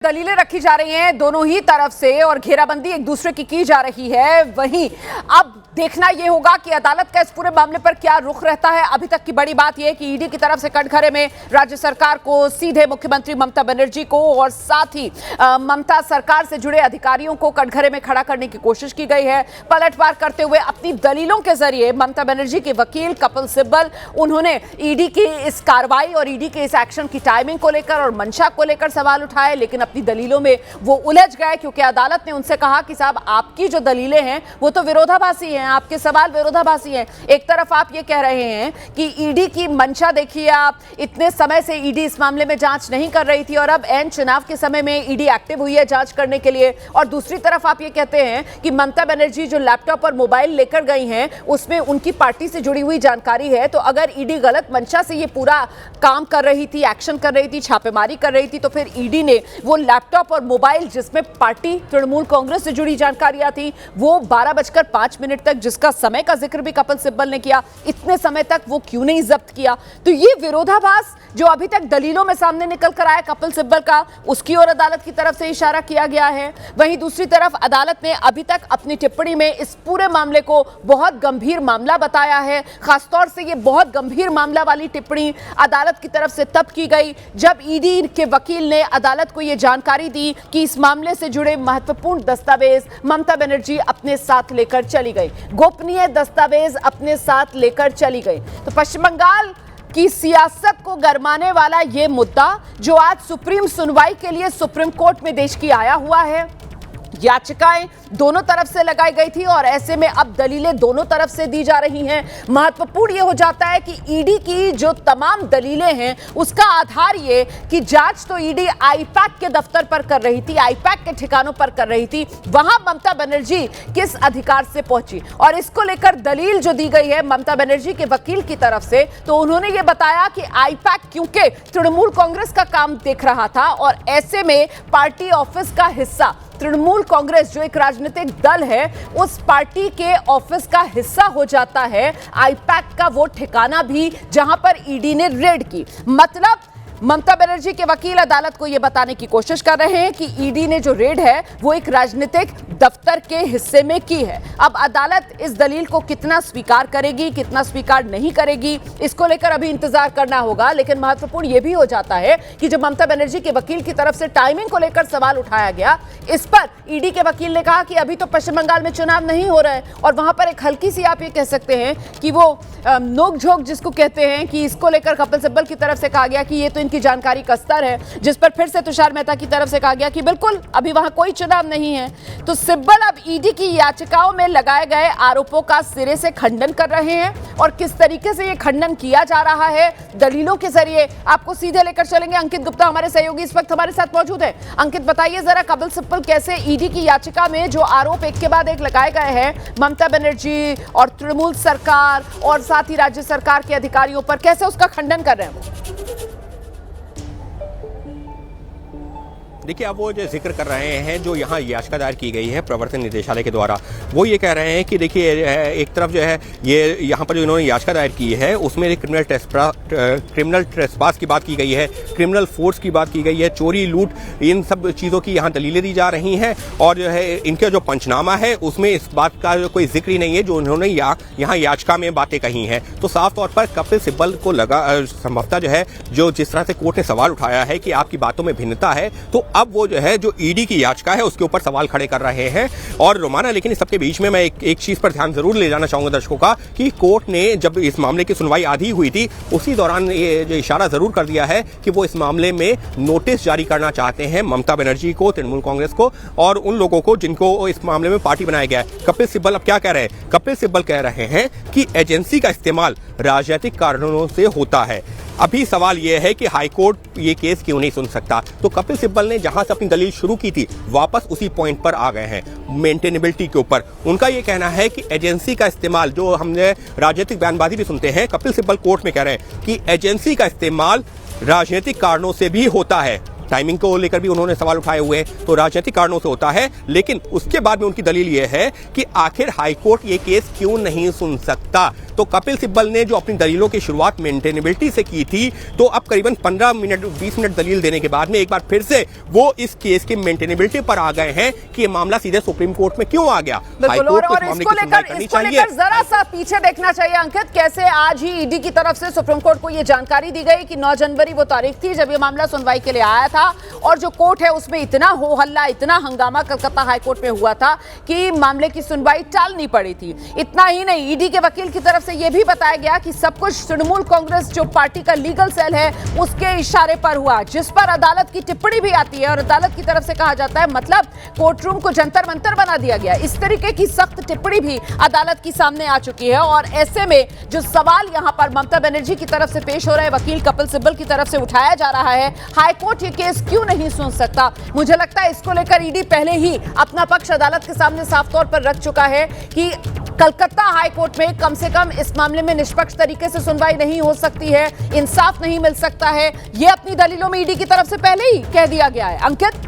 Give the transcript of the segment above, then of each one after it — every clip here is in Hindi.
दलीलें रखी जा रही हैं दोनों ही तरफ से और घेराबंदी एक दूसरे की जा रही है। वहीं अब देखना यह होगा कि अदालत का इस पूरे मामले पर क्या रुख रहता है। अभी तक की बड़ी बात यह है कि ईडी की तरफ से कटघरे में राज्य सरकार को, सीधे मुख्यमंत्री ममता बनर्जी को और साथ ही ममता सरकार से जुड़े अधिकारियों को कटघरे में खड़ा करने की कोशिश की गई है। पलटवार करते हुए अपनी दलीलों के जरिए ममता बनर्जी के वकील कपिल सिब्बल, उन्होंने ईडी की इस कार्रवाई और ईडी के इस एक्शन की टाइमिंग को लेकर और मंशा को लेकर सवाल उठाए, लेकिन अपनी दलीलों में वो उलझ गए क्योंकि अदालत ने उनसे कहा कि साहब आपकी जो दलीलें हैं वो तो विरोधाभासी हैं, आपके सवाल विरोधाभासी हैं। एक तरफ आप ये कह रहे हैं कि ईडी की मंशा देखिए, आप इतने समय से ईडी इस मामले में जांच नहीं कर रही थी और अब एन चुनाव के समय में ईडी एक्टिव हुई है जांच करने के लिए, और दूसरी तरफ आप ये कहते हैं कि ममता बनर्जी जो लैपटॉप और मोबाइल लेकर गई हैं उसमें उनकी पार्टी से जुड़ी हुई जानकारी है। तो अगर ईडी गलत मंशा से ये पूरा काम कर रही थी, एक्शन कर रही थी, छापेमारी कर रही थी, तो फिर ईडी ने वो लैपटॉप और मोबाइल जिसमें पार्टी तृणमूल कांग्रेस से जुड़ी जानकारियां थी वो 12:05 तक, जिसका समय का जिक्र भी कपिल सिब्बल ने किया, इतने समय तक वो क्यों नहीं जब्त किया। तो ये विरोधाभास जो अभी तक दलीलों में सामने निकल कर आया कपिल सिब्बल का, उसकी ओर अदालत की तरफ से इशारा किया गया है। वहीं दूसरी तरफ अदालत ने अभी तक अपनी टिप्पणी में इस पूरे मामले को बहुत गंभीर मामला बताया है। खासतौर से ये बहुत गंभीर मामला वाली टिप्पणी अदालत की तरफ से तब की गई जब ईडी के वकील ने अदालत को यह जानकारी दी कि इस मामले से जुड़े महत्वपूर्ण दस्तावेज ममता बनर्जी अपने साथ लेकर चली गई, गोपनीय दस्तावेज अपने साथ लेकर चली गई। तो पश्चिम बंगाल की सियासत को गरमाने वाला यह मुद्दा जो आज सुप्रीम सुनवाई के लिए सुप्रीम कोर्ट में देश की आया हुआ है, याचिकाएं दोनों तरफ से लगाई गई थी और ऐसे में अब दलीलें दोनों तरफ से दी जा रही हैं। महत्वपूर्ण यह हो जाता है कि ईडी की जो तमाम दलीलें हैं उसका आधार ये कि जांच तो ईडी आईपैक के दफ्तर पर कर रही थी, आईपैक के ठिकानों पर कर रही थी, वहां ममता बनर्जी किस अधिकार से पहुंची, और इसको लेकर दलील जो दी गई है ममता बनर्जी के वकील की तरफ से, तो उन्होंने ये बताया कि आईपैक क्योंकि तृणमूल कांग्रेस का काम देख रहा था और ऐसे में पार्टी ऑफिस का हिस्सा तृणमूल कांग्रेस जो एक राजनीतिक दल है उस पार्टी के ऑफिस का हिस्सा हो जाता है आईपैक का वो ठिकाना भी जहां पर ईडी ने रेड की। मतलब ममता बनर्जी के वकील अदालत को यह बताने की कोशिश कर रहे हैं कि ईडी ने जो रेड है वो एक राजनीतिक दफ्तर के हिस्से में की है। अब अदालत इस दलील को कितना स्वीकार करेगी, कितना स्वीकार नहीं करेगी, इसको लेकर अभी इंतजार करना होगा। लेकिन महत्वपूर्ण यह भी हो जाता है कि जब ममता बनर्जी के वकील की तरफ से टाइमिंग को लेकर सवाल उठाया गया, इस पर ईडी के वकील ने कहा कि अभी तो पश्चिम बंगाल में चुनाव नहीं हो रहा है, और वहां पर एक हल्की सी आप ये कह सकते हैं कि वो नोक-झोंक जिसको कहते हैं कि इसको लेकर कपिल सिब्बल की तरफ से कहा गया कि ये तो की जानकारी का स्तर है, जिस पर फिर से तुषार मेहता की तरफ से कहा गया कि बिल्कुल अभी वहां कोई चुनाव नहीं है। तो सिब्बल अब ईडी की याचिकाओं में लगाए गए आरोपों का सिरे से खंडन कर रहे हैं, और किस तरीके से यह खंडन किया जा रहा है दलीलों के जरिए आपको सीधे लेकर चलेंगे। अंकित गुप्ता हमारे सहयोगी इस वक्त हमारे साथ मौजूद है। अंकित, बताइए जरा कपिल सिब्बल कैसे ईडी की याचिका में जो आरोप एक के बाद एक लगाए गए हैं ममता बनर्जी और तृणमूल सरकार और साथ ही राज्य सरकार के अधिकारियों पर, कैसे उसका खंडन कर रहे हैं? देखिए, अब वो जो जिक्र कर रहे हैं, जो यहाँ याचिका दायर की गई है प्रवर्तन निदेशालय के द्वारा, वो ये कह रहे हैं कि देखिए एक तरफ जो है ये यहाँ पर जो इन्होंने याचिका दायर की है उसमें क्रिमिनल ट्रेसपास की बात की गई है, क्रिमिनल फोर्स की बात की गई है, चोरी लूट, इन सब चीज़ों की यहाँ दलीलें दी जा रही हैं, और जो है इनका जो पंचनामा है उसमें इस बात का जो कोई जिक्र ही नहीं है जो उन्होंने यहाँ याचिका में बातें कही हैं। तो साफ तौर पर कपिल सिब्बल को लगा संभवतः जो है जो जिस तरह से कोर्ट ने सवाल उठाया है कि आपकी बातों में भिन्नता है, तो अब वो जो है जो ईडी की याचिका है उसके ऊपर सवाल खड़े कर रहे हैं। और रोमाना, लेकिन इस सबके बीच में मैं एक चीज पर ध्यान जरूर ले जाना चाहूंगा दर्शकों का कि कोर्ट ने जब इस मामले की सुनवाई आधी हुई थी उसी दौरान ये जो इशारा जरूर कर दिया है कि वो इस मामले में नोटिस जारी करना चाहते हैं ममता बनर्जी को, तृणमूल कांग्रेस को और उन लोगों को जिनको इस मामले में पार्टी बनाया गया है। कपिल सिब्बल अब क्या कह रहे हैं? कपिल सिब्बल कह रहे हैं कि एजेंसी का इस्तेमाल राजनीतिक कारणों से होता है। अभी सवाल यह है कि हाईकोर्ट ये केस क्यों नहीं सुन सकता। तो कपिल सिब्बल ने जहां से अपनी दलील शुरू की थी वापस उसी पॉइंट पर आ गए हैं, मेंटेनेबिलिटी के ऊपर। उनका ये कहना है कि एजेंसी का इस्तेमाल, जो हमने राजनीतिक बयानबाजी भी सुनते हैं, कपिल सिब्बल कोर्ट में कह रहे हैं कि एजेंसी का इस्तेमाल राजनीतिक कारणों से भी होता है। टाइमिंग को लेकर भी उन्होंने सवाल उठाए हुए हैं, तो राजनीतिक कारणों से होता है। लेकिन उसके बाद में उनकी दलील यह है कि आखिर हाईकोर्ट ये केस क्यों नहीं सुन सकता। तो कपिल सिब्बल ने जो अपनी दलीलों की शुरुआत मेंटेनेबिलिटी से की थी, तो अब करीबन 15 मिनट 20 मिनट दलील देने के बाद में एक बार फिर से वो इस केस की मेंटेनेबिलिटी पर आ गए हैं कि ये मामला सीधे सुप्रीम कोर्ट में क्यों आ गया। और इसको लेकर जरा सा पीछे देखना चाहिए अंकित, कैसे आज ही ईडी की तरफ से सुप्रीम कोर्ट को यह जानकारी दी गई कि 9 जनवरी वो तारीख थी जब ये मामला सुनवाई के लिए आया था, और जो कोर्ट है उसमें इतना हो हल्ला, इतना हंगामा कलकत्ता हाईकोर्ट में हुआ था कि मामले की सुनवाई टालनी पड़ी थी। इतना ही नहीं, ईडी के वकील की तरफ से यह भी बताया गया कि सब कुछ तृणमूल कांग्रेस जो पार्टी का लीगल सेल है उसके इशारे पर हुआ, जिस पर अदालत की टिप्पणी भी आती है और अदालत की तरफ से कहा जाता है मतलब कोर्ट रूम को जंतर मंतर बना दिया गया। इस तरीके की सख्त टिप्पणी भी अदालत की सामने आ चुकी है। और ऐसे में जो सवाल यहां पर ममता बनर्जी की तरफ से पेश हो रहा है, वकील कपिल सिब्बल की तरफ से उठाया जा रहा है, हाईकोर्ट ये केस क्यों नहीं सुन सकता, मुझे लगता है इसको लेकर ईडी पहले ही अपना पक्ष अदालत के सामने साफ तौर पर रख चुका है कि कलकत्ता हाईकोर्ट में कम से कम इस मामले में निष्पक्ष तरीके से सुनवाई नहीं हो सकती है, इंसाफ नहीं मिल सकता है। यह अपनी दलीलों में ईडी की तरफ से पहले ही कह दिया गया है। अंकित,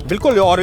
बिल्कुल, और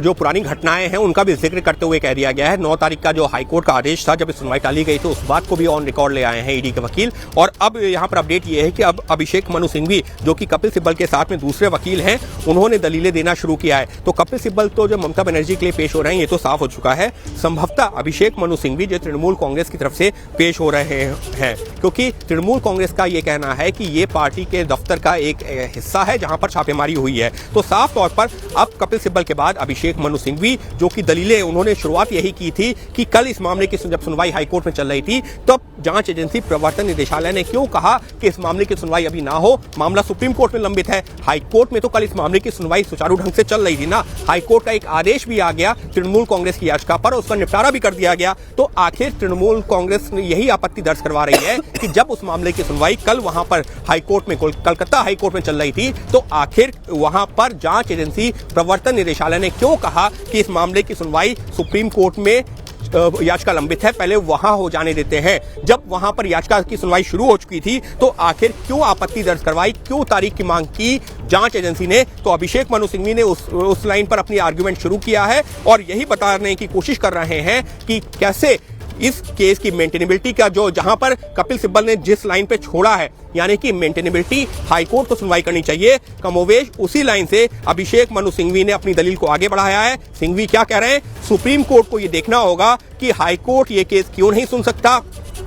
जो पुरानी घटनाएं हैं उनका भी जिक्र करते हुए कह दिया गया है। 9 तारीख का जो हाईकोर्ट का आदेश था जब इस सुनवाई टाली गई, तो उस बात को भी ऑन रिकॉर्ड ले आए हैं ईडी के वकील। और अब यहाँ पर अपडेट ये है कि अब अभिषेक मनु सिंघवी, जो कि कपिल सिब्बल के साथ में दूसरे वकील हैं, उन्होंने दलीलें देना शुरू किया है। तो कपिल सिब्बल तो जो ममता बनर्जी के लिए पेश हो रहे हैं ये तो साफ हो चुका है, संभवतः अभिषेक मनु सिंघवी जो तृणमूल कांग्रेस की तरफ से पेश हो रहे हैं, क्योंकि तृणमूल कांग्रेस का ये कहना है कि ये पार्टी के दफ्तर का एक हिस्सा है जहां पर छापेमारी हुई है। तो साफ तौर पर अब कपिल सिब्बल के बाद अभिषेक मनु सिंघवी, जो कि दलीलें उन्होंने शुरुआत यही की थी कि कल इस मामले की जब सुनवाई हाईकोर्ट में चल रही थी, तब जांच एजेंसी प्रवर्तन निदेशालय ने क्यों कहा कि इस मामले की सुनवाई अभी ना हो, मामला सुप्रीम कोर्ट में लंबित है। हाईकोर्ट में तो कल इस मामले की सुनवाई सुचारू ढंग से चल रही थी ना, हाईकोर्ट का एक आदेश भी आ गया तृणमूल कांग्रेस की याचिका पर, उसका निपटारा भी कर दिया गया। तो आखिर तृणमूल कांग्रेस ने यही आपत्ति दर्ज करवा रही है कि जब उस मामले की सुनवाई कल वहां पर हाईकोर्ट में, कलकत्ता हाईकोर्ट में चल रही थी, तो आखिर वहां पर जांच एजेंसी प्रवर्तन निदेशालय ने क्यों कहा कि इस मामले की सुनवाई सुप्रीम कोर्ट में याचिका लंबित है, पहले वहां हो जाने देते हैं। जब वहां पर याचिका की सुनवाई शुरू हो चुकी थी, तो आखिर क्यों आपत्ति दर्ज करवाई, क्यों तारीख की मांग की जांच एजेंसी ने। तो अभिषेक मनु सिंघवी ने उस लाइन पर अपनी आर्गुमेंट शुरू किया है और यही बताने की कोशिश कर रहे हैं कि कैसे इस केस की मेंटेनेबिलिटी का, जो जहां पर कपिल सिब्बल ने जिस लाइन पे छोड़ा है, यानी कि मेंटेनेबिलिटी हाईकोर्ट को सुनवाई करनी चाहिए, कमोवेश उसी लाइन से अभिषेक मनु सिंघवी ने अपनी दलील को आगे बढ़ाया है। सिंघवी क्या कह रहे हैं, सुप्रीम कोर्ट को यह देखना होगा कि हाईकोर्ट ये केस क्यों नहीं सुन सकता।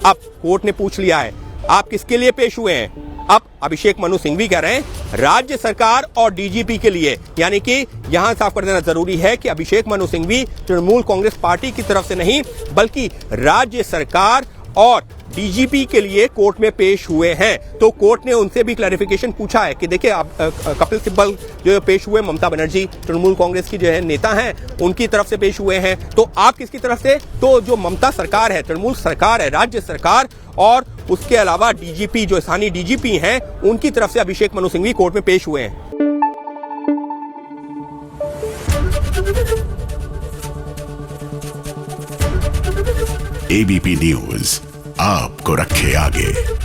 अब कोर्ट ने पूछ लिया है आप किसके लिए पेश हुए हैं। अब अभिषेक मनु सिंघवी कह रहे हैं राज्य सरकार और डीजीपी के लिए, यानी कि यहां साफ कर देना जरूरी है कि अभिषेक मनु सिंघवी तृणमूल कांग्रेस पार्टी की तरफ से नहीं, बल्कि राज्य सरकार और डीजीपी के लिए कोर्ट में पेश हुए हैं। तो कोर्ट ने उनसे भी क्लैरिफिकेशन पूछा है कि देखिए आप कपिल सिब्बल जो पेश हुए, ममता बनर्जी तृणमूल कांग्रेस की जो है नेता हैं, उनकी तरफ से पेश हुए हैं, तो आप किसकी तरफ से। तो जो ममता सरकार है, तृणमूल सरकार है, राज्य सरकार, और उसके अलावा डीजीपी जो स्थानीय डीजीपी हैं, उनकी तरफ से अभिषेक मनु सिंघवी कोर्ट में पेश हुए हैं। एबीपी न्यूज आपको रखे आगे।